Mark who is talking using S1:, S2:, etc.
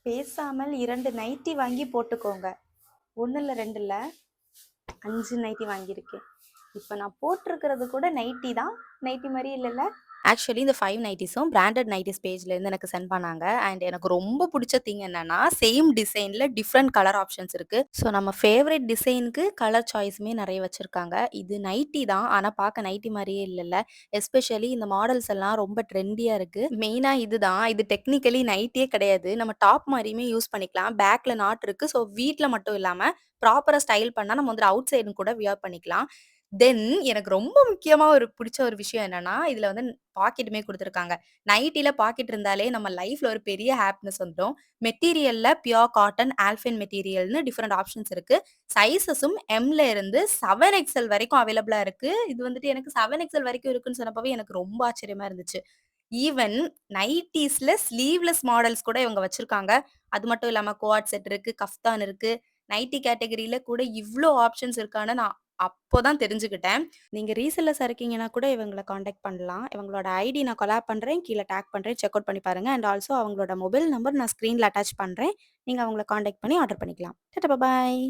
S1: பேசாமல் 2 நைட்டி வாங்கி போட்டுக்கோங்க. 1 இல்ல 2 இல்ல 5 நைட்டி வாங்கியிருக்கேன். இப்ப நான் போட்டிருக்கிறது கூட நைட்டி தான். நைட்டி மாரி இல்லல்ல? ஆக்சுவலி இந்த 5 நைட்டீஸும் பிராண்டட் நைட்டீஸ் பேஜ்லேருந்து எனக்கு சென்ட் பண்ணாங்க. அண்ட் எனக்கு ரொம்ப புடிச்ச திங் என்னன்னா, சேம் டிசைன்ல டிஃப்ரெண்ட் கலர் ஆப்ஷன்ஸ் இருக்கு. ஸோ நம்ம ஃபேவரைட் டிசைனுக்கு கலர் சாய்ஸுமே நெறைய வச்சிருக்காங்க. இது நைட்டி தான். ஆனா பார்க்க நைட்டி மாரியே இல்லல்ல. எஸ்பெஷலி இந்த மாடல்ஸ் எல்லாம் ரொம்ப ட்ரெண்டியா இருக்கு. மெயினா இதுதான். இது டெக்னிக்கலி நைட்டியே கிடையாது. நம்ம டாப் மாரியுமே யூஸ் பண்ணிக்கலாம். பேக்ல நாட் இருக்கு. ஸோ வீட்ல மட்டும் இல்லாம ப்ராப்பரா ஸ்டைல் பண்ணா நம்ம வந்துட்டு அவுட் சைடும் கூட வியர் பண்ணிக்கலாம். தென் எனக்கு ரொம்ப முக்கியமா புடிச்ச ஒரு விஷயம் என்னன்னா, இதுல வந்து பாக்கெட்டுமே குடுத்துருக்காங்க. நைட்டில பாக்கெட் இருந்தாலே நம்ம லைஃப்ல ஒரு பெரிய ஹாப்பினஸ் வந்துரும். மெட்டீரியல்ல பியூர் காட்டன், ஆல்ஃபைன் மெட்டீரியல்னு டிஃபரெண்ட் ஆப்ஷன்ஸ் இருக்கு. சைஸஸும் எம்ல இருந்து 7 எக்ஸ்எல் வரைக்கும் அவைலபிளா இருக்கு. இது வந்துட்டு எனக்கு 7 எக்ஸ்எல் வரைக்கும் இருக்குன்னு சொன்னப்பவே எனக்கு ரொம்ப ஆச்சரியமா இருந்துச்சு. ஈவன் நைட்டீஸ்ல ஸ்லீவ்லெஸ் மாடல்ஸ் கூட இவங்க வச்சிருக்காங்க. அது மட்டும் இல்லாம குவாட் செட் இருக்கு, கஃப்தான் இருக்கு. நைட்டி கேட்டகரியில கூட இவ்ளோ ஆப்ஷன்ஸ் இருக்கான்னு நான் அப்போ தான் தெரிஞ்சுக்கிட்டேன். நீங்க ரீசெல்லர்ஸா இருக்கீங்கன்னா கூட இவங்கள கான்டாக்ட் பண்ணலாம். இவங்களோட ஐடி நான் கொலாப் பண்றேன். கீழ டாக் பண்றேன். செக் அவுட் பண்ணி பாருங்க. அண்ட் ஆல்சோ அவங்களோட மொபைல் நம்பர் நான் ஸ்க்ரீன்ல அட்டாச் பண்றேன். நீங்க அவங்கள கான்டாக்ட் பண்ணி ஆர்டர் பண்ணிக்கலாம். டாடா! பாய்.